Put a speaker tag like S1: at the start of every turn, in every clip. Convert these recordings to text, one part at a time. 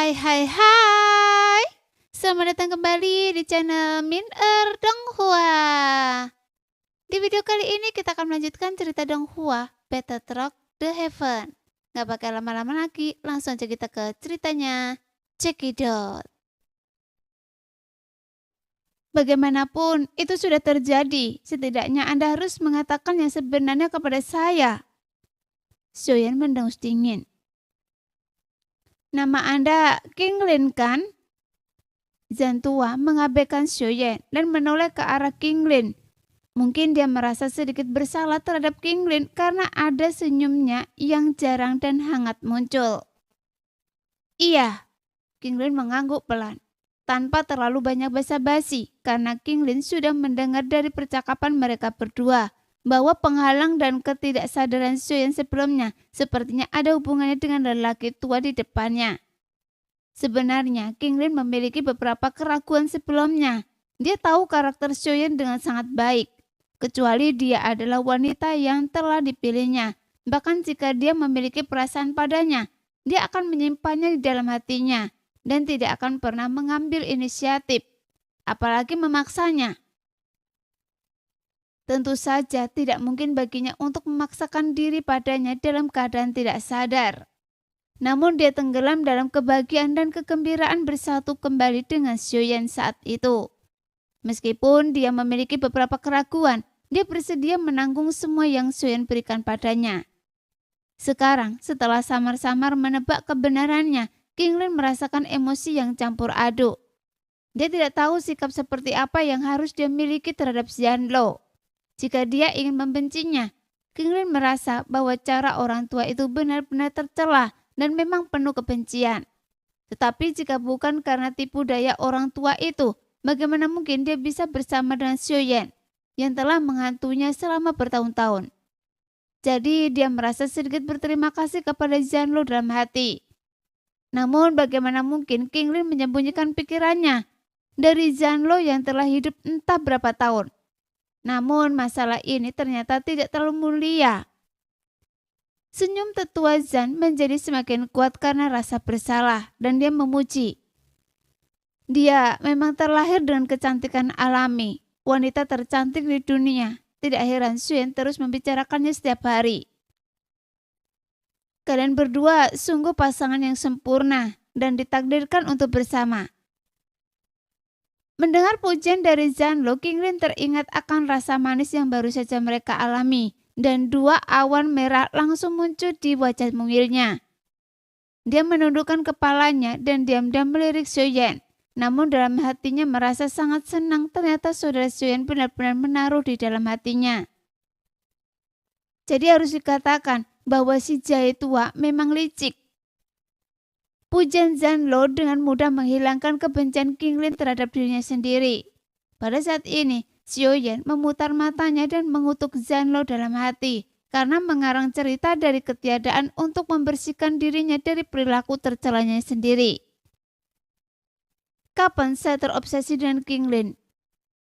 S1: Hai. Selamat datang kembali di channel Min Donghua. Di video kali ini kita akan melanjutkan cerita Donghua, Better Rock The Heaven. Gak pakai lama-lama lagi, langsung aja kita ke ceritanya. Cekidot. Bagaimanapun, itu sudah terjadi. Setidaknya Anda harus mengatakan yang sebenarnya kepada saya. Xiaoyan mendengus dingin. Nama Anda King Lin kan? Zan tua mengabaikan Xiaoyan dan menoleh ke arah King Lin. Mungkin dia merasa sedikit bersalah terhadap King Lin karena ada senyumnya yang jarang dan hangat muncul. Iya, King Lin mengangguk pelan, tanpa terlalu banyak basa-basi karena King Lin sudah mendengar dari percakapan mereka berdua bahwa penghalang dan ketidaksadaran Xiaoyan sebelumnya sepertinya ada hubungannya dengan lelaki tua di depannya. Sebenarnya, King Lin memiliki beberapa keraguan sebelumnya. Dia tahu karakter Xiaoyan dengan sangat baik, kecuali dia adalah wanita yang telah dipilihnya. Bahkan jika dia memiliki perasaan padanya, dia akan menyimpannya di dalam hatinya dan tidak akan pernah mengambil inisiatif, apalagi memaksanya. Tentu saja tidak mungkin baginya untuk memaksakan diri padanya dalam keadaan tidak sadar. Namun dia tenggelam dalam kebahagiaan dan kegembiraan bersatu kembali dengan Xiaoyan saat itu. Meskipun dia memiliki beberapa keraguan, dia bersedia menanggung semua yang Xiaoyan berikan padanya. Sekarang, setelah samar-samar menebak kebenarannya, King Lin merasakan emosi yang campur aduk. Dia tidak tahu sikap seperti apa yang harus dia miliki terhadap Xianlo. Jika dia ingin membencinya, King Lin merasa bahwa cara orang tua itu benar-benar tercela dan memang penuh kebencian. Tetapi jika bukan karena tipu daya orang tua itu, bagaimana mungkin dia bisa bersama dengan Xiaoyan yang telah menghantuinya selama bertahun-tahun. Jadi dia merasa sedikit berterima kasih kepada Xianlo dalam hati. Namun bagaimana mungkin King Lin menyembunyikan pikirannya dari Xianlo yang telah hidup entah berapa tahun. Namun masalah ini ternyata tidak terlalu mulia. Senyum tetua Zan menjadi semakin kuat karena rasa bersalah dan dia memuji. Dia memang terlahir dengan kecantikan alami, wanita tercantik di dunia. Tidak heran Xiaoyan terus membicarakannya setiap hari. Kalian berdua sungguh pasangan yang sempurna dan ditakdirkan untuk bersama. Mendengar pujian dari Xianlo, King Lin teringat akan rasa manis yang baru saja mereka alami dan dua awan merah langsung muncul di wajah mungilnya. Dia menundukkan kepalanya dan diam-diam melirik Xiaoyan. Namun dalam hatinya merasa sangat senang ternyata saudara Xiaoyan benar-benar menaruh di dalam hatinya. Jadi harus dikatakan bahwa si jahe tua memang licik. Pujian Xianlo dengan mudah menghilangkan kebencian King Lin terhadap dirinya sendiri. Pada saat ini, Xiaoyan memutar matanya dan mengutuk Xianlo dalam hati karena mengarang cerita dari ketiadaan untuk membersihkan dirinya dari perilaku tercelanya sendiri. Kapan saya terobsesi dengan King Lin?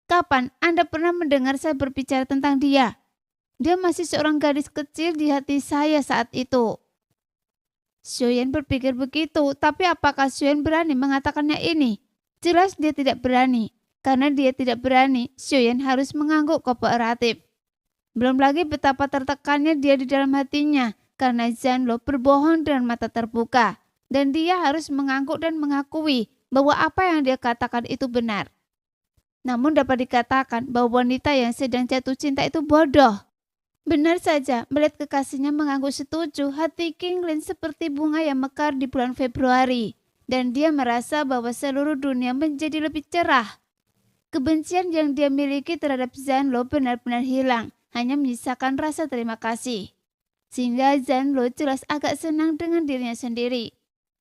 S1: Kapan Anda pernah mendengar saya berbicara tentang dia? Dia masih seorang gadis kecil di hati saya saat itu. Xiaoyan berpikir begitu, tapi apakah Xiaoyan berani mengatakannya ini? Jelas dia tidak berani. Karena dia tidak berani, Xiaoyan harus mengangguk kooperatif. Belum lagi betapa tertekannya dia di dalam hatinya karena Xianlo berbohong dengan mata terbuka. Dan dia harus mengangguk dan mengakui bahwa apa yang dia katakan itu benar. Namun dapat dikatakan bahwa wanita yang sedang jatuh cinta itu bodoh. Benar saja, melihat kekasihnya mengangguk setuju, hati King Lin seperti bunga yang mekar di bulan Februari. Dan dia merasa bahwa seluruh dunia menjadi lebih cerah. Kebencian yang dia miliki terhadap Xianlo benar-benar hilang, hanya menyisakan rasa terima kasih. Sehingga Xianlo jelas agak senang dengan dirinya sendiri.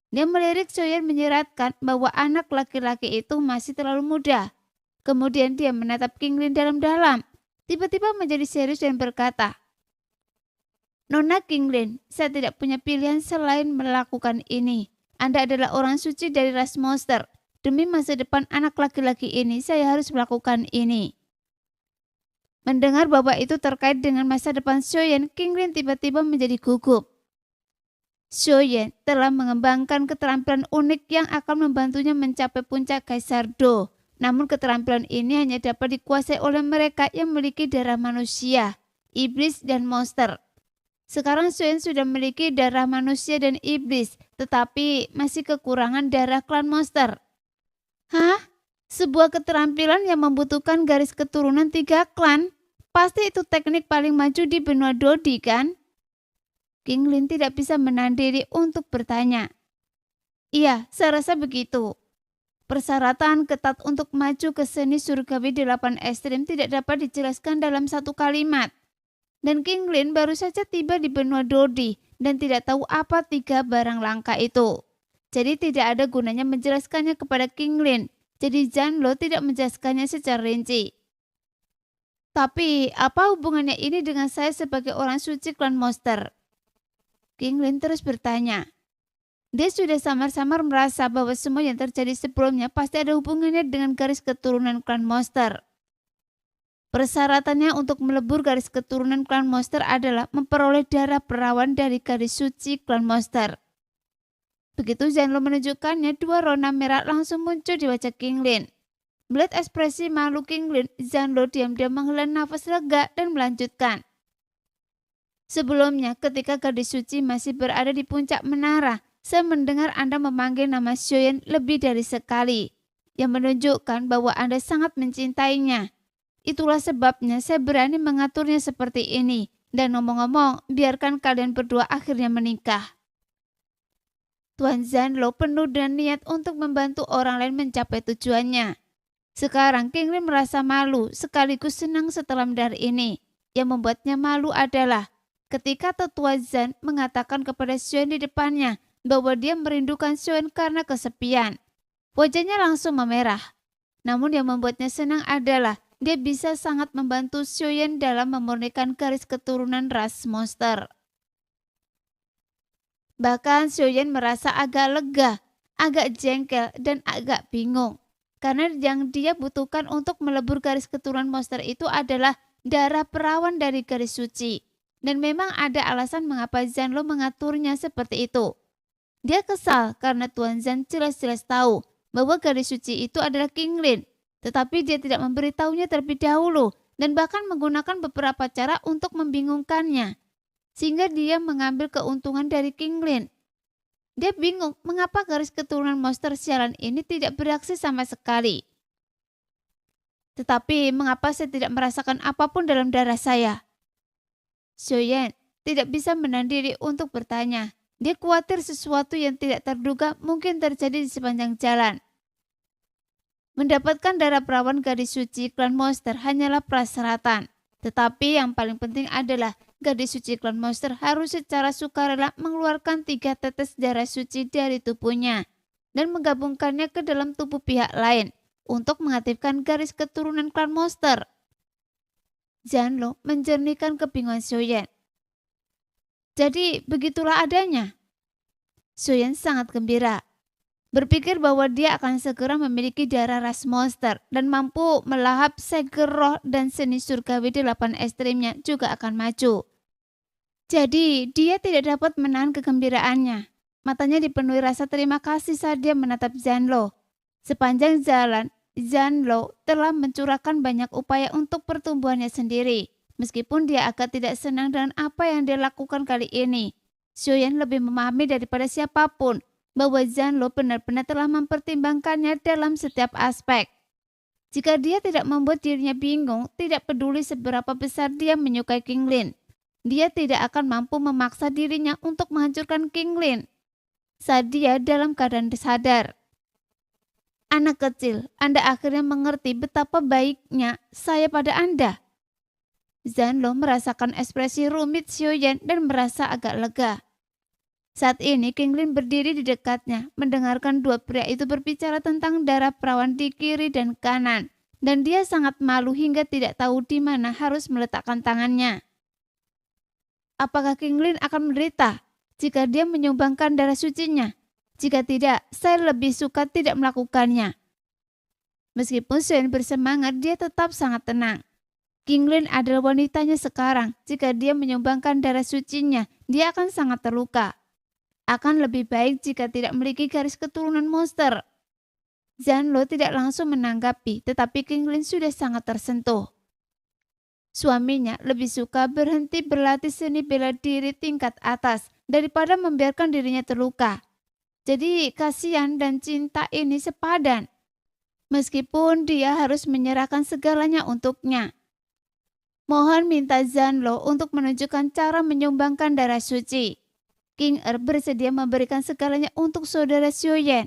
S1: Dia melirik Xiaoyan menyeratkan bahwa anak laki-laki itu masih terlalu muda. Kemudian dia menatap King Lin dalam-dalam. Tiba-tiba menjadi serius dan berkata, Nona King Lin, saya tidak punya pilihan selain melakukan ini. Anda adalah orang suci dari ras monster. Demi masa depan anak laki-laki ini, saya harus melakukan ini. Mendengar bahwa itu terkait dengan masa depan Xiaoyan, King Lin tiba-tiba menjadi gugup. Shoyen telah mengembangkan keterampilan unik yang akan membantunya mencapai puncak Kaisar Do. Namun keterampilan ini hanya dapat dikuasai oleh mereka yang memiliki darah manusia, iblis, dan monster. Sekarang Shoyen sudah memiliki darah manusia dan iblis, tetapi masih kekurangan darah klan monster. Hah? Sebuah keterampilan yang membutuhkan garis keturunan 3 klan? Pasti itu teknik paling maju di benua Dodi, kan? King Lin tidak bisa menahan diri untuk bertanya. Iya, saya rasa begitu. Persyaratan ketat untuk maju ke seni surgawi 8 ekstrim tidak dapat dijelaskan dalam satu kalimat. Dan King Lin baru saja tiba di benua Dodi dan tidak tahu apa 3 barang langka itu. Jadi tidak ada gunanya menjelaskannya kepada King Lin. Jadi Zhan Lo tidak menjelaskannya secara rinci. Tapi apa hubungannya ini dengan saya sebagai orang suci klan monster? King Lin terus bertanya. Dia sudah samar-samar merasa bahwa semua yang terjadi sebelumnya pasti ada hubungannya dengan garis keturunan klan monster. Persyaratannya untuk melebur garis keturunan klan monster adalah memperoleh darah perawan dari garis suci klan monster. Begitu Zhan Lo menunjukkannya, 2 rona merah langsung muncul di wajah King Lin. Melihat ekspresi malu King Lin, Zhan Lo diam-diam menghela nafas lega dan melanjutkan. Sebelumnya, ketika gadis suci masih berada di puncak menara, saya mendengar Anda memanggil nama Shoyen lebih dari sekali, yang menunjukkan bahwa Anda sangat mencintainya. Itulah sebabnya saya berani mengaturnya seperti ini. Dan ngomong-ngomong, biarkan kalian berdua akhirnya menikah. Tuan Zhan Lo penuh dengan niat untuk membantu orang lain mencapai tujuannya. Sekarang King Lin merasa malu sekaligus senang setelah mendengar ini. Yang membuatnya malu adalah ketika tetua Zhan mengatakan kepada Shoyen di depannya bahwa dia merindukan Shoyen karena kesepian. Wajahnya langsung memerah. Namun yang membuatnya senang adalah dia bisa sangat membantu Shoyen dalam memurnikan garis keturunan ras monster. Bahkan Shoyen merasa agak lega, agak jengkel, dan agak bingung. Karena yang dia butuhkan untuk melebur garis keturunan monster itu adalah darah perawan dari garis suci. Dan memang ada alasan mengapa Zhan Lo mengaturnya seperti itu. Dia kesal karena Tuan Zhan jelas-jelas tahu bahwa garis suci itu adalah King Lin. Tetapi dia tidak memberitahunya terlebih dahulu dan bahkan menggunakan beberapa cara untuk membingungkannya. Sehingga dia mengambil keuntungan dari King Lin. Dia bingung mengapa garis keturunan monster sialan ini tidak bereaksi sama sekali. Tetapi mengapa saya tidak merasakan apapun dalam darah saya? Shoyen tidak bisa menahan diri untuk bertanya. Dia khawatir sesuatu yang tidak terduga mungkin terjadi di sepanjang jalan. Mendapatkan darah perawan gadis suci klan monster hanyalah prasyaratan. Tetapi yang paling penting adalah gadis suci klan monster harus secara sukarela mengeluarkan 3 tetes darah suci dari tubuhnya dan menggabungkannya ke dalam tubuh pihak lain untuk mengaktifkan garis keturunan klan monster. Zhan Lo menjernihkan kebingungan Shoyen. Jadi begitulah adanya. Shoyen sangat gembira. Berpikir bahwa dia akan segera memiliki darah ras monster dan mampu melahap segel roh dan seni surgawi 8 ekstrimnya juga akan maju. Jadi dia tidak dapat menahan kegembiraannya. Matanya dipenuhi rasa terima kasih saat dia menatap Zhan Lo. Sepanjang jalan, Zhan Lo telah mencurahkan banyak upaya untuk pertumbuhannya sendiri. Meskipun dia agak tidak senang dengan apa yang dia lakukan kali ini, Shoyen lebih memahami daripada siapapun bahwa Zhan Lo benar-benar telah mempertimbangkannya dalam setiap aspek. Jika dia tidak membuat dirinya bingung, tidak peduli seberapa besar dia menyukai King Lin, dia tidak akan mampu memaksa dirinya untuk menghancurkan King Lin saat dia dalam keadaan sadar. Anak kecil, Anda akhirnya mengerti betapa baiknya saya pada Anda. Zhan Lo merasakan ekspresi rumit Shoyen dan merasa agak lega. Saat ini King Lin berdiri di dekatnya, mendengarkan 2 pria itu berbicara tentang darah perawan di kiri dan kanan, dan dia sangat malu hingga tidak tahu di mana harus meletakkan tangannya. Apakah King Lin akan menderita jika dia menyumbangkan darah sucinya? Jika tidak, saya lebih suka tidak melakukannya. Meskipun Shoyen bersemangat, dia tetap sangat tenang. King Lin adalah wanitanya sekarang. Jika dia menyumbangkan darah sucinya, dia akan sangat terluka. Akan lebih baik jika tidak memiliki garis keturunan monster. Zanlo tidak langsung menanggapi, tetapi Qinglin sudah sangat tersentuh. Suaminya lebih suka berhenti berlatih seni bela diri tingkat atas daripada membiarkan dirinya terluka. Jadi kasihan dan cinta ini sepadan. Meskipun dia harus menyerahkan segalanya untuknya. Mohon minta Zanlo untuk menunjukkan cara menyumbangkan darah suci. King bersedia memberikan segalanya untuk saudara Xiaoyan.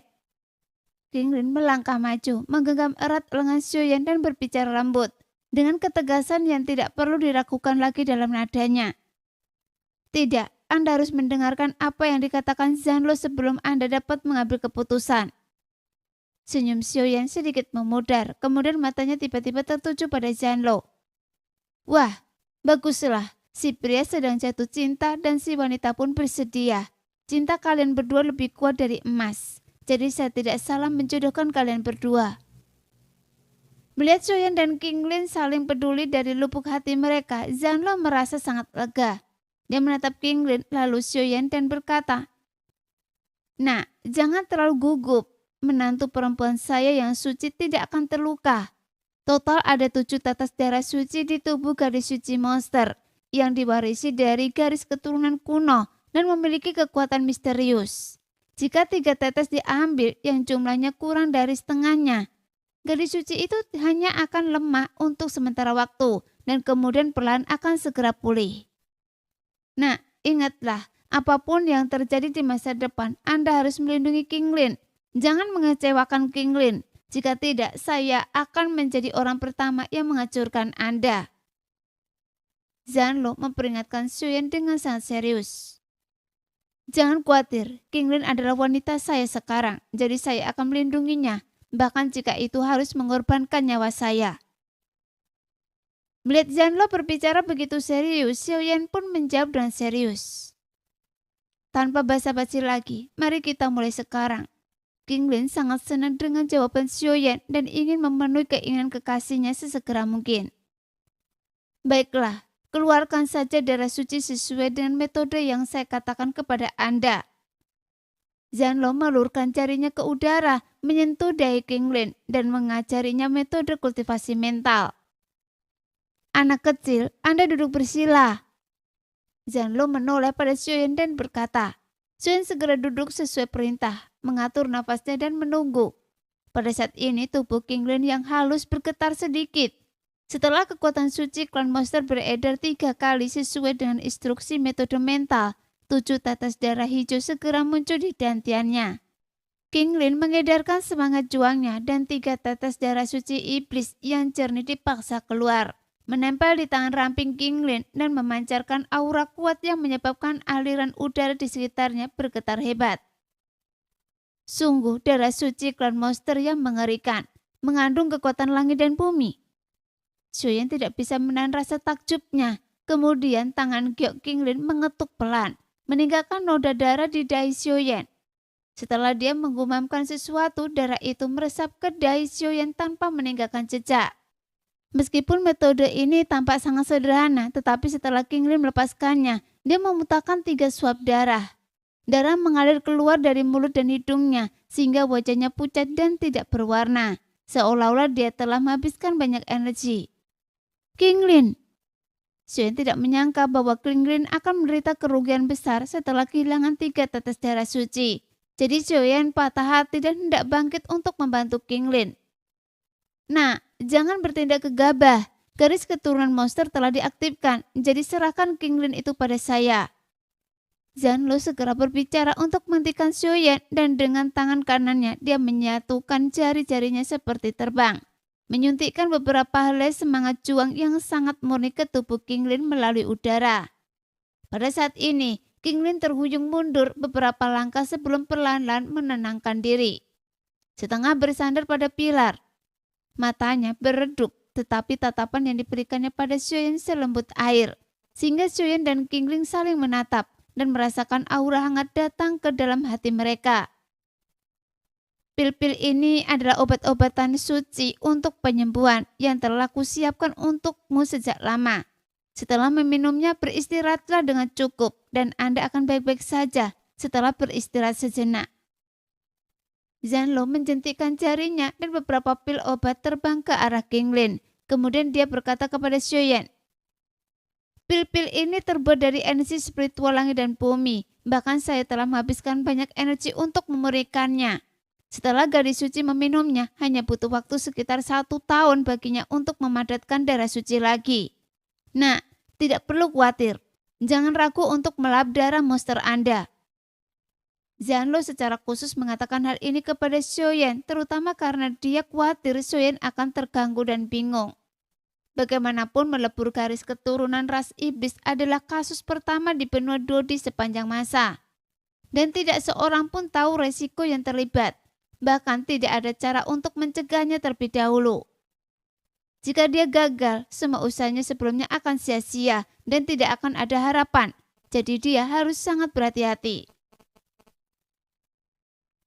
S1: Qinglin melangkah maju, menggenggam erat lengan Xiaoyan dan berbicara lembut, dengan ketegasan yang tidak perlu diragukan lagi dalam nadanya. Tidak, Anda harus mendengarkan apa yang dikatakan Zanlo sebelum Anda dapat mengambil keputusan. Senyum Xiaoyan sedikit memudar, kemudian matanya tiba-tiba tertuju pada Zanlo. Wah, baguslah. Si pria sedang jatuh cinta dan si wanita pun bersedia. Cinta kalian berdua lebih kuat dari emas. Jadi saya tidak salah menjodohkan kalian berdua. Melihat Xiaoyan dan Qinglin saling peduli dari lubuk hati mereka, Zanlo merasa sangat lega. Dia menatap Qinglin lalu Xiaoyan dan berkata, "Nah, jangan terlalu gugup. Menantu perempuan saya yang suci tidak akan terluka. Total ada 7 tetes darah suci di tubuh gadis suci monster yang diwarisi dari garis keturunan kuno dan memiliki kekuatan misterius. Jika 3 tetes diambil yang jumlahnya kurang dari setengahnya, gadis suci itu hanya akan lemah untuk sementara waktu dan kemudian perlahan akan segera pulih. Nah, ingatlah, apapun yang terjadi di masa depan, Anda harus melindungi Qinglin. Jangan mengecewakan Qinglin. Jika tidak, saya akan menjadi orang pertama yang menghancurkan Anda." Zanlo memperingatkan Xiaoyan dengan sangat serius. "Jangan khawatir, Qinglin adalah wanita saya sekarang, jadi saya akan melindunginya, bahkan jika itu harus mengorbankan nyawa saya." Melihat Zanlo berbicara begitu serius, Xiaoyan pun menjawab dengan serius. "Tanpa basa-basi lagi, mari kita mulai sekarang." Qinglin sangat senang dengan jawaban Xiaoyan dan ingin memenuhi keinginan kekasihnya sesegera mungkin. "Baiklah, keluarkan saja darah suci sesuai dengan metode yang saya katakan kepada Anda." Zanlo meluruskan jarinya ke udara, menyentuh dahi Qinglin dan mengajarinya metode kultivasi mental. "Anak kecil, Anda duduk bersila." Zanlo menoleh pada Xiaoyan dan berkata. Xiaoyan segera duduk sesuai perintah, mengatur nafasnya dan menunggu. Pada saat ini tubuh Qinglin yang halus bergetar sedikit. Setelah kekuatan suci klan monster beredar 3 kali sesuai dengan instruksi metode mental, 7 tetes darah hijau segera muncul di dantiannya. Qinglin mengedarkan semangat juangnya dan 3 tetes darah suci iblis yang jernih dipaksa keluar, menempel di tangan ramping Qinglin dan memancarkan aura kuat yang menyebabkan aliran udara di sekitarnya bergetar hebat. Sungguh darah suci klan monster yang mengerikan, mengandung kekuatan langit dan bumi. Xiaoyan tidak bisa menahan rasa takjubnya. Kemudian tangan Giok Qinglin mengetuk pelan, meninggalkan noda darah di dahi Xiaoyan. Setelah dia menggumamkan sesuatu, darah itu meresap ke dahi Xiaoyan tanpa meninggalkan jejak. Meskipun metode ini tampak sangat sederhana, tetapi setelah Qinglin melepaskannya, dia memuntahkan 3 suap darah. Darah mengalir keluar dari mulut dan hidungnya, sehingga wajahnya pucat dan tidak berwarna, seolah-olah dia telah menghabiskan banyak energi. "Qinglin!" Xiaoyan tidak menyangka bahwa Qinglin akan menderita kerugian besar setelah kehilangan 3 tetes darah suci. Jadi Xiaoyan patah hati dan hendak bangkit untuk membantu Qinglin. "Nah, jangan bertindak gegabah. Garis keturunan monster telah diaktifkan, jadi serahkan Qinglin itu pada saya." Zanlo segera berbicara untuk menghentikan Xiaoyan dan dengan tangan kanannya dia menyatukan jari-jarinya seperti terbang, menyuntikkan beberapa helai semangat juang yang sangat murni ke tubuh Qinglin melalui udara. Pada saat ini, Qinglin terhuyung mundur beberapa langkah sebelum perlahan-lahan menenangkan diri. Setengah bersandar pada pilar. Matanya beredup, tetapi tatapan yang diberikannya pada Xiaoyan selembut air, sehingga Xiaoyan dan Qinglin saling menatap dan merasakan aura hangat datang ke dalam hati mereka. Pil-pil ini adalah obat-obatan suci untuk penyembuhan yang telah kusiapkan untukmu sejak lama. Setelah meminumnya, beristirahatlah dengan cukup dan Anda akan baik-baik saja setelah beristirahat sejenak. Zanlo menjentikkan jarinya dan beberapa pil obat terbang ke arah Qinglin. Kemudian dia berkata kepada Xiaoyan, "Pil-pil ini terbuat dari energi spiritual langit dan bumi. Bahkan saya telah menghabiskan banyak energi untuk memurnikannya. Setelah gadis suci meminumnya, hanya butuh waktu sekitar 1 tahun baginya untuk memadatkan darah suci lagi. Nah, tidak perlu khawatir. Jangan ragu untuk melap darah monster Anda." Zanlo secara khusus mengatakan hal ini kepada Xiaoyan, terutama karena dia khawatir Xiaoyan akan terganggu dan bingung. Bagaimanapun melebur garis keturunan ras iblis adalah kasus pertama di benua Dodi sepanjang masa. Dan tidak seorang pun tahu resiko yang terlibat. Bahkan tidak ada cara untuk mencegahnya terlebih dahulu. Jika dia gagal, semua usahanya sebelumnya akan sia-sia dan tidak akan ada harapan. Jadi dia harus sangat berhati-hati.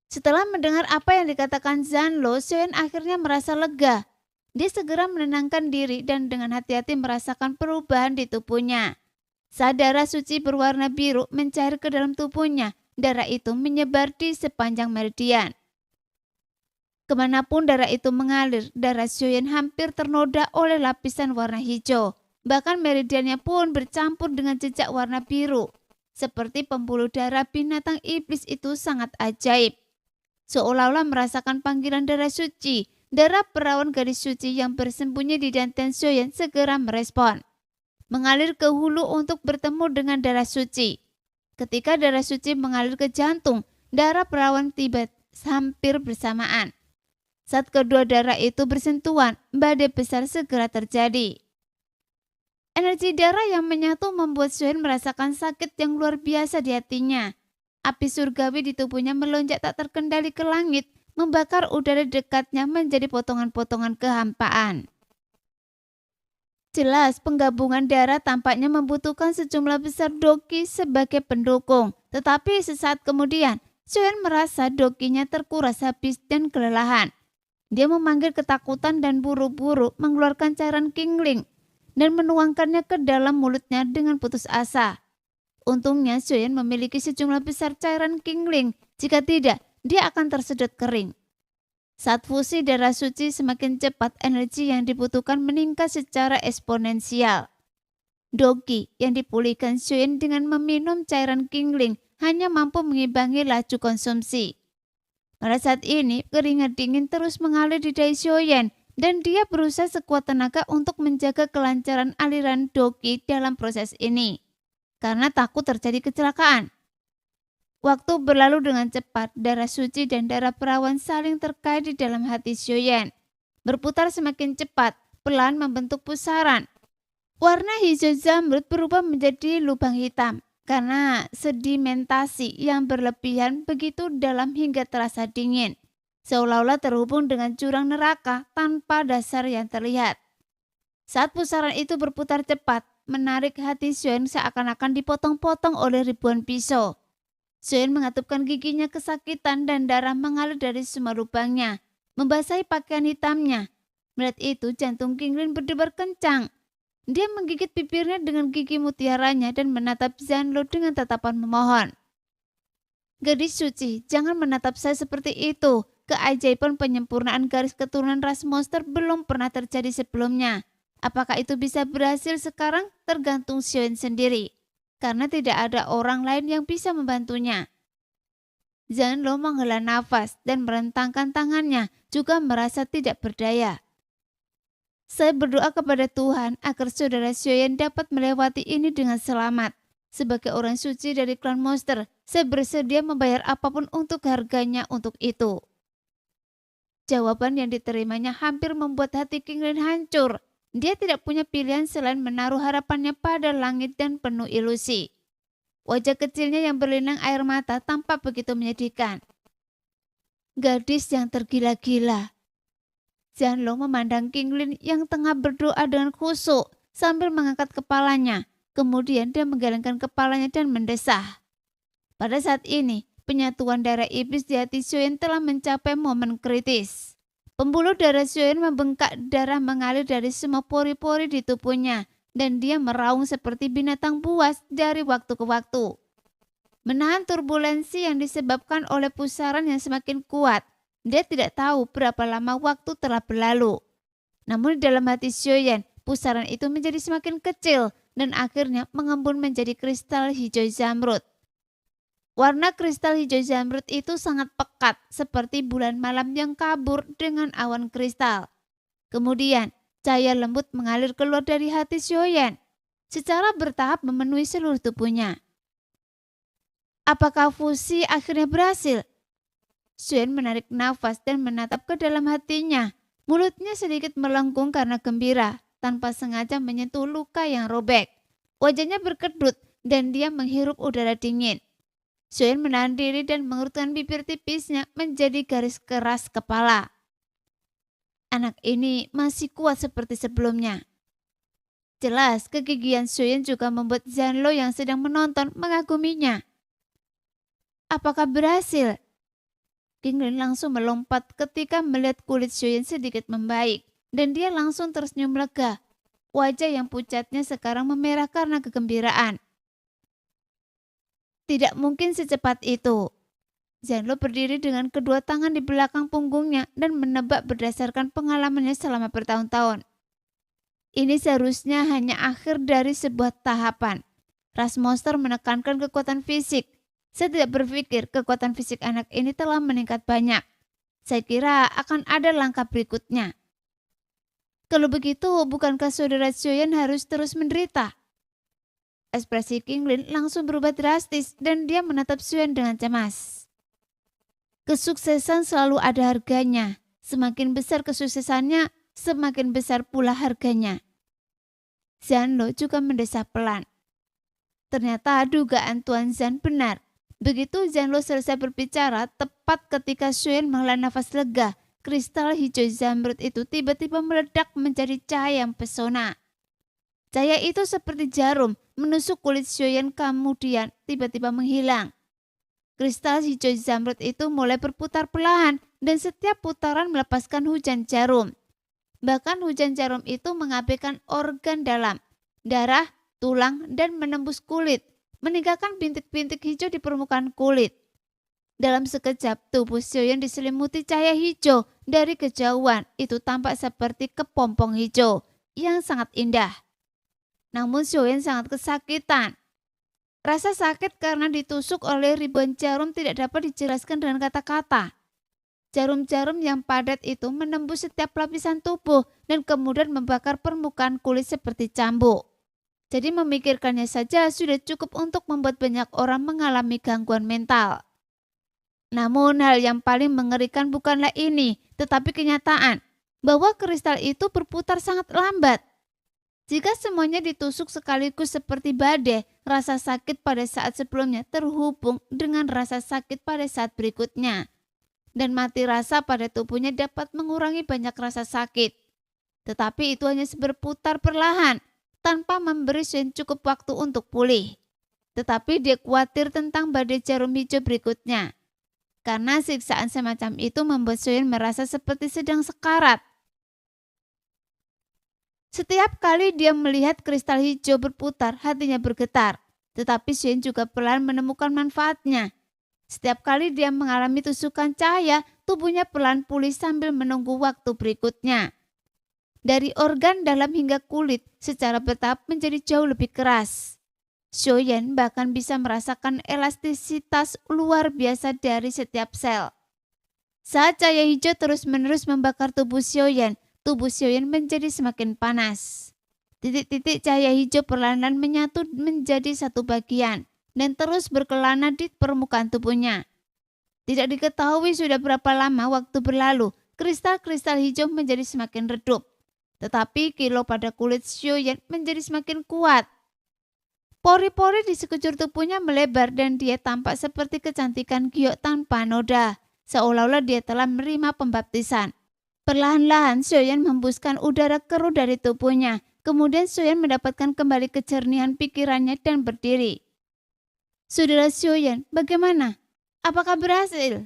S1: Setelah mendengar apa yang dikatakan Zanlo, Xiaoyan akhirnya merasa lega. Dia segera menenangkan diri dan dengan hati-hati merasakan perubahan di tubuhnya. Saat darah suci berwarna biru mencair ke dalam tubuhnya, darah itu menyebar di sepanjang meridian. Kemanapun darah itu mengalir, darah Xiaoyan hampir ternoda oleh lapisan warna hijau. Bahkan meridiannya pun bercampur dengan jejak warna biru. Seperti pembuluh darah binatang iblis itu sangat ajaib. Seolah-olah merasakan panggilan darah suci. Darah perawan gadis suci yang bersembunyi di danten Xiaoyan segera merespon. Mengalir ke hulu untuk bertemu dengan darah suci. Ketika darah suci mengalir ke jantung, darah perawan tiba hampir bersamaan. Saat kedua darah itu bersentuhan, badai besar segera terjadi. Energi darah yang menyatu membuat Xiaoyan merasakan sakit yang luar biasa di hatinya. Api surgawi di tubuhnya melonjak tak terkendali ke langit, membakar udara dekatnya menjadi potongan-potongan kehampaan. Jelas penggabungan darah tampaknya membutuhkan sejumlah besar doki sebagai pendukung. Tetapi sesaat kemudian, Xiaoyan merasa dokinya terkuras habis dan kelelahan. Dia memanggil ketakutan dan buru-buru mengeluarkan cairan Qingling dan menuangkannya ke dalam mulutnya dengan putus asa. Untungnya Xiaoyan memiliki sejumlah besar cairan Qingling. Jika tidak, dia akan tersedot kering. Saat fusi darah suci semakin cepat, energi yang dibutuhkan meningkat secara eksponensial. Doki yang dipulihkan Xiaoyan dengan meminum cairan Qingling hanya mampu mengimbangi laju konsumsi. Pada saat ini, keringat dingin terus mengalir di dahi Xiaoyan dan dia berusaha sekuat tenaga untuk menjaga kelancaran aliran doki dalam proses ini. Karena takut terjadi kecelakaan. Waktu berlalu dengan cepat, darah suci dan darah perawan saling terkait di dalam hati Xiaoyan. Berputar semakin cepat, pelan membentuk pusaran. Warna hijau zamrud berubah menjadi lubang hitam karena sedimentasi yang berlebihan begitu dalam hingga terasa dingin. Seolah-olah terhubung dengan jurang neraka tanpa dasar yang terlihat. Saat pusaran itu berputar cepat, menarik hati Xiaoyan seakan-akan dipotong-potong oleh ribuan pisau. Xiaoyan mengatupkan giginya kesakitan dan darah mengalir dari semua lubangnya, membasahi pakaian hitamnya. Melihat itu, jantung Qingling berdebar kencang. Dia menggigit bibirnya dengan gigi mutiaranya dan menatap Zanlo dengan tatapan memohon. "Gadis suci, jangan menatap saya seperti itu. Keajaiban penyempurnaan garis keturunan ras monster belum pernah terjadi sebelumnya. Apakah itu bisa berhasil sekarang? Tergantung Xiaoyan sendiri. Karena tidak ada orang lain yang bisa membantunya." Zanlo menghela nafas dan merentangkan tangannya, juga merasa tidak berdaya. "Saya berdoa kepada Tuhan agar saudara Xiaoyan dapat melewati ini dengan selamat. Sebagai orang suci dari klan monster, saya bersedia membayar apapun untuk harganya untuk itu." Jawaban yang diterimanya hampir membuat hati Qingling hancur. Dia tidak punya pilihan selain menaruh harapannya pada langit dan penuh ilusi. Wajah kecilnya yang berlinang air mata tampak begitu menyedihkan. Gadis yang tergila-gila. Zanlo memandang Qingling yang tengah berdoa dengan khusyuk sambil mengangkat kepalanya. Kemudian dia menggelengkan kepalanya dan mendesah. Pada saat ini, penyatuan darah iblis di hati Xiaoyan telah mencapai momen kritis. Pembuluh darah Xiaoyan membengkak, darah mengalir dari semua pori-pori di tubuhnya dan dia meraung seperti binatang buas dari waktu ke waktu. menahan turbulensi yang disebabkan oleh pusaran yang semakin kuat. Dia tidak tahu berapa lama waktu telah berlalu. Namun di dalam hati Xiaoyan, pusaran itu menjadi semakin kecil dan akhirnya mengembun menjadi kristal hijau zamrud. Warna kristal hijau zamrud itu sangat pekat seperti bulan malam yang kabur dengan awan kristal. Kemudian cahaya lembut mengalir keluar dari hati Xiaoyan secara bertahap memenuhi seluruh tubuhnya. Apakah fusi akhirnya berhasil? Xiaoyan menarik nafas dan menatap ke dalam hatinya. Mulutnya sedikit melengkung karena gembira, tanpa sengaja menyentuh luka yang robek. Wajahnya berkedut dan dia menghirup udara dingin. Xiaoyan menahan diri dan mengerutkan bibir tipisnya menjadi garis keras kepala. Anak ini masih kuat seperti sebelumnya. Jelas, kegigihan Xiaoyan juga membuat Zhanlo yang sedang menonton mengaguminya. Apakah berhasil? Qinglin langsung melompat ketika melihat kulit Xiaoyan sedikit membaik dan dia langsung tersenyum lega. Wajah yang pucatnya sekarang memerah karena kegembiraan. Tidak mungkin secepat itu. Zhanlo berdiri dengan kedua tangan di belakang punggungnya dan menebak berdasarkan pengalamannya selama bertahun-tahun. Ini seharusnya hanya akhir dari sebuah tahapan. Ras monster menekankan kekuatan fisik. Saya tidak berpikir kekuatan fisik anak ini telah meningkat banyak. Saya kira akan ada langkah berikutnya. Kalau begitu, bukankah saudara Xiaoyan harus terus menderita? Ekspresi Qinglin langsung berubah drastis dan dia menatap Xiaoyan dengan cemas. Kesuksesan selalu ada harganya. Semakin besar kesuksesannya, semakin besar pula harganya. Zhanlo juga mendesah pelan. Ternyata dugaan Tuan Zhan benar. Begitu Zhanlo selesai berbicara, tepat ketika Xiaoyan menghela nafas lega, kristal hijau zamrud itu tiba-tiba meledak menjadi cahaya yang pesona. Cahaya itu seperti jarum menusuk kulit Xiaoyan kemudian tiba-tiba menghilang. Kristal hijau zamrud itu mulai berputar perlahan dan setiap putaran melepaskan hujan jarum. Bahkan hujan jarum itu mengabaikan organ dalam, darah, tulang, dan menembus kulit, meninggalkan bintik-bintik hijau di permukaan kulit. Dalam sekejap, tubuh Xiaoyan diselimuti cahaya hijau. Dari kejauhan, itu tampak seperti kepompong hijau yang sangat indah. Namun Xiaoyan sangat kesakitan. Rasa sakit karena ditusuk oleh ribuan jarum tidak dapat dijelaskan dengan kata-kata. Jarum-jarum yang padat itu menembus setiap lapisan tubuh dan kemudian membakar permukaan kulit seperti cambuk. Jadi memikirkannya saja sudah cukup untuk membuat banyak orang mengalami gangguan mental. Namun hal yang paling mengerikan bukanlah ini, tetapi kenyataan bahwa kristal itu berputar sangat lambat. Jika semuanya ditusuk sekaligus seperti badai, rasa sakit pada saat sebelumnya terhubung dengan rasa sakit pada saat berikutnya. Dan mati rasa pada tubuhnya dapat mengurangi banyak rasa sakit. Tetapi itu hanya berputar perlahan, tanpa memberi Xiaoyan cukup waktu untuk pulih. Tetapi dia khawatir tentang badai jarum hijau berikutnya. Karena siksaan semacam itu membuat Xiaoyan merasa seperti sedang sekarat. Setiap kali dia melihat kristal hijau berputar, hatinya bergetar. Tetapi Xiaoyan juga pelan menemukan manfaatnya. Setiap kali dia mengalami tusukan cahaya, tubuhnya pelan pulih sambil menunggu waktu berikutnya. Dari organ dalam hingga kulit secara bertahap menjadi jauh lebih keras. Xiaoyan bahkan bisa merasakan elastisitas luar biasa dari setiap sel. Saat cahaya hijau terus-menerus membakar tubuh Xiaoyan menjadi semakin panas. Titik-titik cahaya hijau perlahan menyatu menjadi satu bagian dan terus berkelana di permukaan tubuhnya. Tidak diketahui sudah berapa lama waktu berlalu, kristal-kristal hijau menjadi semakin redup. Tetapi kilau pada kulit Xiaoyan menjadi semakin kuat. Pori-pori di sekujur tubuhnya melebar dan dia tampak seperti kecantikan giok tanpa noda, seolah-olah dia telah menerima pembaptisan. Perlahan-lahan Xiaoyan menghembuskan udara keruh dari tubuhnya. Kemudian Xiaoyan mendapatkan kembali kejernihan pikirannya dan berdiri. Saudara Xiaoyan, bagaimana? Apakah berhasil?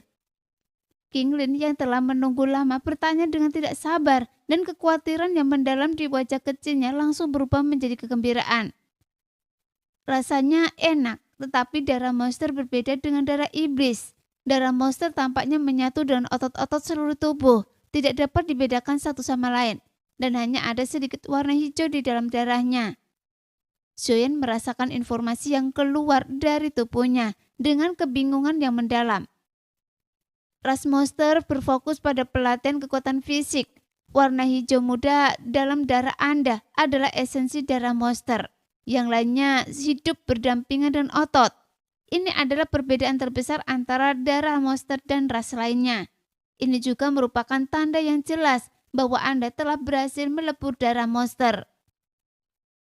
S1: Qinglin yang telah menunggu lama bertanya dengan tidak sabar dan kekhawatiran yang mendalam di wajah kecilnya langsung berubah menjadi kegembiraan. Rasanya enak, tetapi darah monster berbeda dengan darah iblis. Darah monster tampaknya menyatu dengan otot-otot seluruh tubuh, tidak dapat dibedakan satu sama lain, dan hanya ada sedikit warna hijau di dalam darahnya. Xiaoyan merasakan informasi yang keluar dari tubuhnya dengan kebingungan yang mendalam. Ras monster berfokus pada pelatihan kekuatan fisik. Warna hijau muda dalam darah Anda adalah esensi darah monster. Yang lainnya hidup berdampingan dengan otot. Ini adalah perbedaan terbesar antara darah monster dan ras lainnya. Ini juga merupakan tanda yang jelas bahwa Anda telah berhasil melebur darah monster.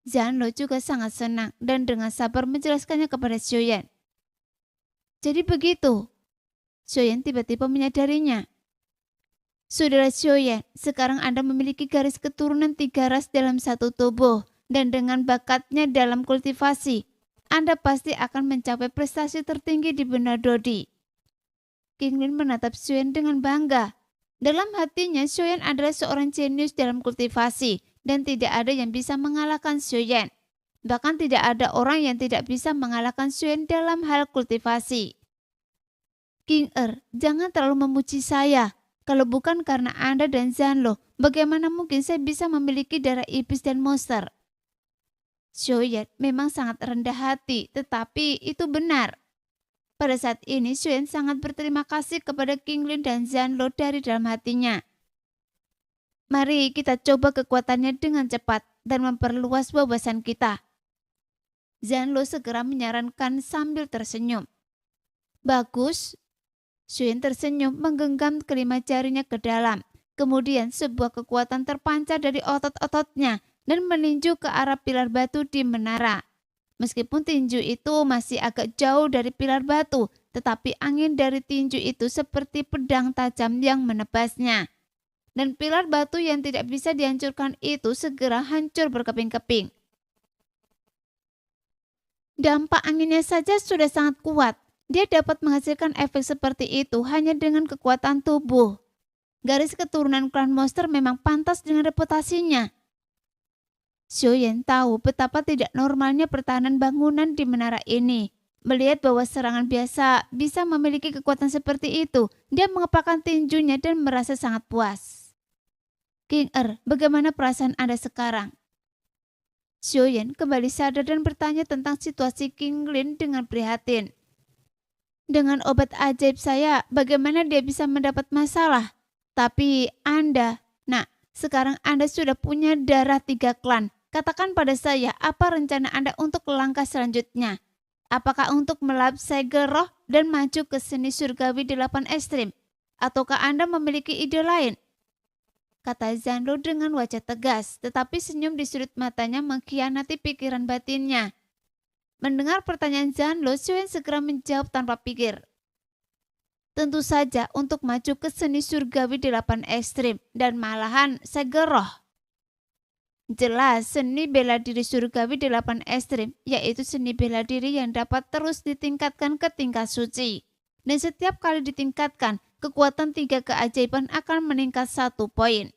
S1: Zanlo juga sangat senang dan dengan sabar menjelaskannya kepada Xiaoyan. Jadi begitu. Xiaoyan tiba-tiba menyadarinya. Saudara Xiaoyan, sekarang Anda memiliki garis keturunan 3 ras dalam satu tubuh. Dan dengan bakatnya dalam kultivasi, Anda pasti akan mencapai prestasi tertinggi di benua Dodi. Qinglin menatap Xiaoyan dengan bangga. Dalam hatinya, Xiaoyan adalah seorang jenius dalam kultivasi dan tidak ada yang bisa mengalahkan Xiaoyan. Bahkan tidak ada orang yang tidak bisa mengalahkan Xiaoyan dalam hal kultivasi. King jangan terlalu memuji saya. Kalau bukan karena Anda dan Zanlo, bagaimana mungkin saya bisa memiliki darah iblis dan monster? Xiaoyan memang sangat rendah hati, tetapi itu benar. Pada saat ini, Xiaoyan sangat berterima kasih kepada Qinglin dan Zanlo dari dalam hatinya. Mari kita coba kekuatannya dengan cepat dan memperluas wawasan kita. Zanlo segera menyarankan sambil tersenyum. Bagus. Xiaoyan tersenyum menggenggam kelima jarinya ke dalam. Kemudian sebuah kekuatan terpancar dari otot-ototnya dan meninju ke arah pilar batu di menara. Meskipun tinju itu masih agak jauh dari pilar batu, tetapi angin dari tinju itu seperti pedang tajam yang menebasnya. Dan pilar batu yang tidak bisa dihancurkan itu segera hancur berkeping-keping. Dampak anginnya saja sudah sangat kuat. Dia dapat menghasilkan efek seperti itu hanya dengan kekuatan tubuh. Garis keturunan klan monster memang pantas dengan reputasinya. Xiaoyan tahu betapa tidak normalnya pertahanan bangunan di menara ini. Melihat bahwa serangan biasa bisa memiliki kekuatan seperti itu, dia mengepakkan tinjunya dan merasa sangat puas. King bagaimana perasaan Anda sekarang? Xiaoyan kembali sadar dan bertanya tentang situasi Qinglin dengan prihatin. Dengan obat ajaib saya, bagaimana dia bisa mendapat masalah? Tapi Anda, sekarang Anda sudah punya darah 3 klan. Katakan pada saya, apa rencana Anda untuk langkah selanjutnya? Apakah untuk melabsai roh dan maju ke seni surgawi 8 ekstrim? Ataukah Anda memiliki ide lain? Kata Zanlo dengan wajah tegas, tetapi senyum di sudut matanya mengkhianati pikiran batinnya. Mendengar pertanyaan Zanlo, Xiaoyan segera menjawab tanpa pikir. Tentu saja untuk maju ke seni surgawi 8 ekstrim dan malahan roh. Jelas seni bela diri surgawi 8 ekstrim, yaitu seni bela diri yang dapat terus ditingkatkan ke tingkat suci. Dan setiap kali ditingkatkan, kekuatan 3 keajaiban akan meningkat 1 poin.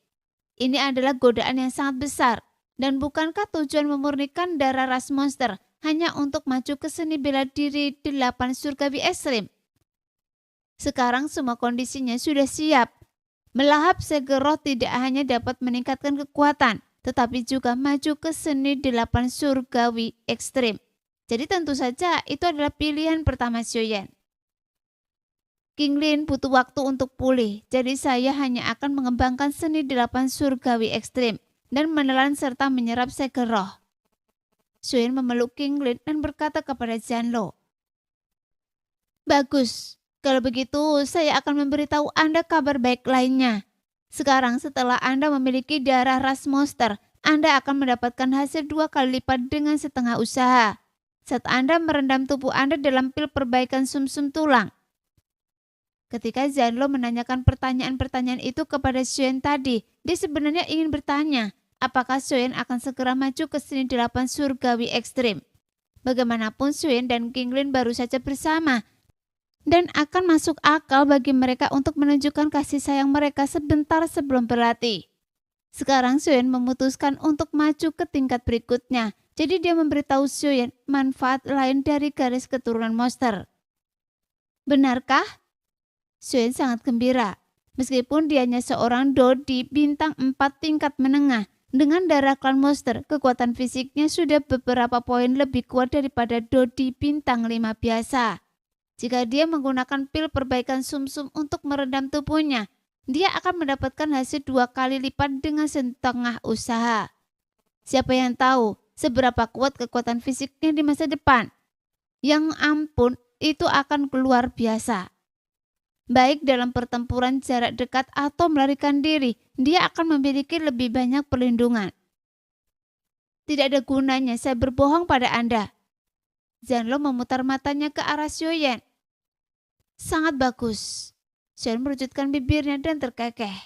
S1: Ini adalah godaan yang sangat besar. Dan bukankah tujuan memurnikan darah ras monster hanya untuk maju ke seni bela diri 8 surgawi ekstrim? Sekarang semua kondisinya sudah siap. Melahap roh tidak hanya dapat meningkatkan kekuatan, tetapi juga maju ke seni 8 surgawi ekstrim. Jadi tentu saja itu adalah pilihan pertama Xiaoyan. Qinglin butuh waktu untuk pulih, jadi saya hanya akan mengembangkan seni 8 surgawi ekstrim dan menelan serta menyerap roh. Xiaoyan memeluk Qinglin dan berkata kepada Zanlo. Bagus, kalau begitu saya akan memberitahu Anda kabar baik lainnya. Sekarang setelah Anda memiliki darah ras monster, Anda akan mendapatkan hasil 2 kali lipat dengan setengah usaha. Saat Anda merendam tubuh Anda dalam pil perbaikan sumsum tulang. Ketika Zanlo menanyakan pertanyaan-pertanyaan itu kepada Xiaoyan tadi, dia sebenarnya ingin bertanya, apakah Xiaoyan akan segera maju ke seni 8 surgawi ekstrim. Bagaimanapun Xiaoyan dan Qinglin baru saja bersama, dan akan masuk akal bagi mereka untuk menunjukkan kasih sayang mereka sebentar sebelum berlatih. Sekarang Xiaoyan memutuskan untuk maju ke tingkat berikutnya Jadi dia memberitahu Xiaoyan manfaat lain dari garis keturunan monster. Benarkah? Xiaoyan sangat gembira. Meskipun dia hanya seorang Dodi bintang 4 tingkat menengah, dengan darah klan monster, kekuatan fisiknya sudah beberapa poin lebih kuat daripada Dodi bintang 5 biasa. Jika dia menggunakan pil perbaikan sumsum untuk merendam tubuhnya, dia akan mendapatkan hasil 2 kali lipat dengan setengah usaha. Siapa yang tahu seberapa kuat kekuatan fisiknya di masa depan? Yang ampun, itu akan luar biasa. Baik dalam pertempuran jarak dekat atau melarikan diri, dia akan memiliki lebih banyak perlindungan. Tidak ada gunanya saya berbohong pada Anda. Zanlo memutar matanya ke arah Xiaoyan. Sangat bagus. Xiaoyan merujutkan bibirnya dan terkekeh.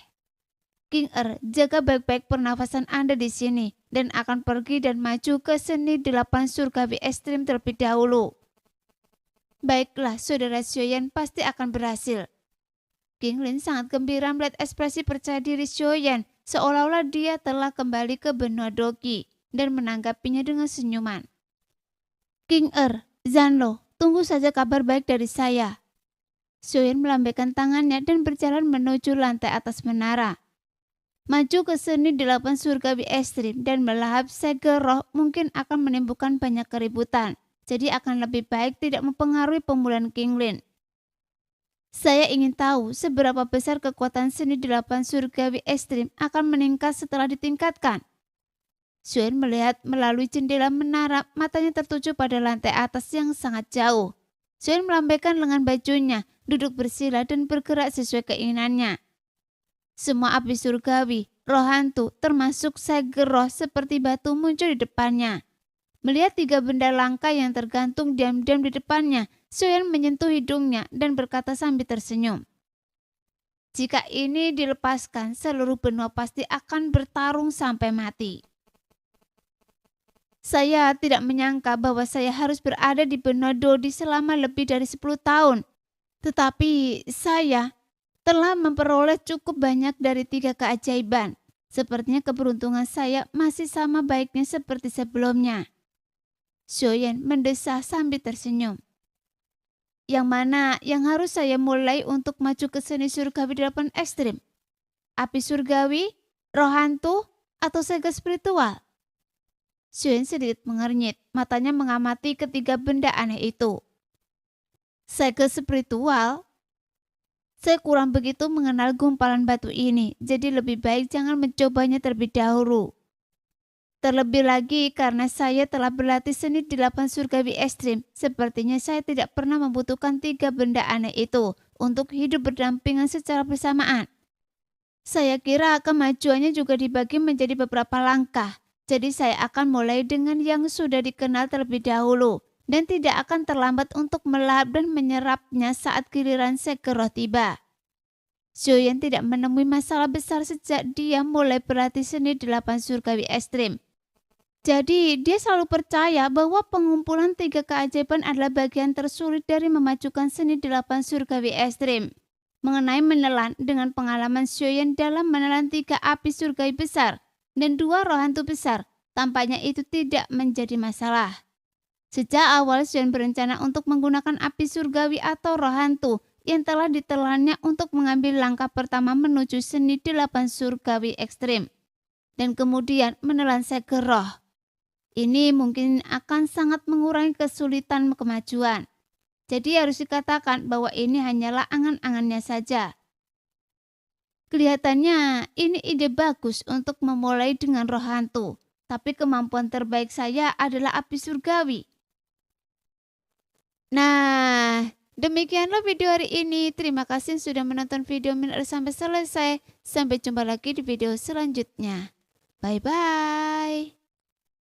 S1: King jaga baik-baik pernafasan Anda di sini dan akan pergi dan maju ke seni 8 surgawi ekstrim terlebih dahulu. Baiklah, saudara Xiaoyan pasti akan berhasil. King Lin sangat gembira melihat ekspresi percaya diri Xiaoyan, seolah-olah dia telah kembali ke benua Dogi dan menanggapinya dengan senyuman. King Zanlo, tunggu saja kabar baik dari saya. Xiaoyan melambaikan tangannya dan berjalan menuju lantai atas menara. Maju ke seni 8 surgawi ekstrim dan melahap segel roh mungkin akan menimbulkan banyak keributan. Jadi akan lebih baik tidak mempengaruhi pemulihan King Lin. Saya ingin tahu seberapa besar kekuatan seni 8 surgawi ekstrim akan meningkat setelah ditingkatkan. Xiaoyan melihat melalui jendela menara, matanya tertuju pada lantai atas yang sangat jauh. Xiaoyan melambaikan lengan bajunya, duduk bersila dan bergerak sesuai keinginannya. Semua api surgawi, roh hantu, termasuk segel roh seperti batu muncul di depannya. Melihat 3 benda langka yang tergantung diam-diam di depannya, Xiaoyan menyentuh hidungnya dan berkata sambil tersenyum. Jika ini dilepaskan, seluruh benua pasti akan bertarung sampai mati. Saya tidak menyangka bahwa saya harus berada di benua Dodi selama lebih dari 10 tahun. Tetapi saya telah memperoleh cukup banyak dari 3 keajaiban. Sepertinya keberuntungan saya masih sama baiknya seperti sebelumnya. Xiaoyan mendesah sambil tersenyum. Yang mana yang harus saya mulai untuk maju ke seni surgawi 8 ekstrim? Api surgawi, roh hantu, atau segel spiritual? Xiaoyan sedikit mengernyit, matanya mengamati ketiga benda aneh itu. Segel spiritual? Saya kurang begitu mengenal gumpalan batu ini, jadi lebih baik jangan mencobanya terlebih dahulu. Terlebih lagi karena saya telah berlatih seni 8 surgawi ekstrim, sepertinya saya tidak pernah membutuhkan 3 benda aneh itu untuk hidup berdampingan secara bersamaan. Saya kira kemajuannya juga dibagi menjadi beberapa langkah, jadi saya akan mulai dengan yang sudah dikenal terlebih dahulu dan tidak akan terlambat untuk melahap dan menyerapnya saat giliran segel roh tiba. Xiaoyan tidak menemui masalah besar sejak dia mulai berlatih seni 8 surgawi ekstrim. Jadi dia selalu percaya bahwa pengumpulan 3 keajaiban adalah bagian tersulit dari memajukan seni 8 surgawi ekstrim. Mengenai menelan, dengan pengalaman Xiaoyan dalam menelan 3 api surgawi besar dan 2 roh hantu besar, tampaknya itu tidak menjadi masalah. Sejak awal Xiaoyan berencana untuk menggunakan api surgawi atau roh hantu yang telah ditelannya untuk mengambil langkah pertama menuju seni 8 surgawi ekstrim dan kemudian menelan segel roh. Ini mungkin akan sangat mengurangi kesulitan kemajuan. Jadi harus dikatakan bahwa ini hanyalah angan-angannya saja. Kelihatannya ini ide bagus untuk memulai dengan roh hantu, tapi kemampuan terbaik saya adalah api surgawi. Nah, demikianlah video hari ini. Terima kasih sudah menonton video Min sampai selesai. Sampai jumpa lagi di video selanjutnya. Bye-bye.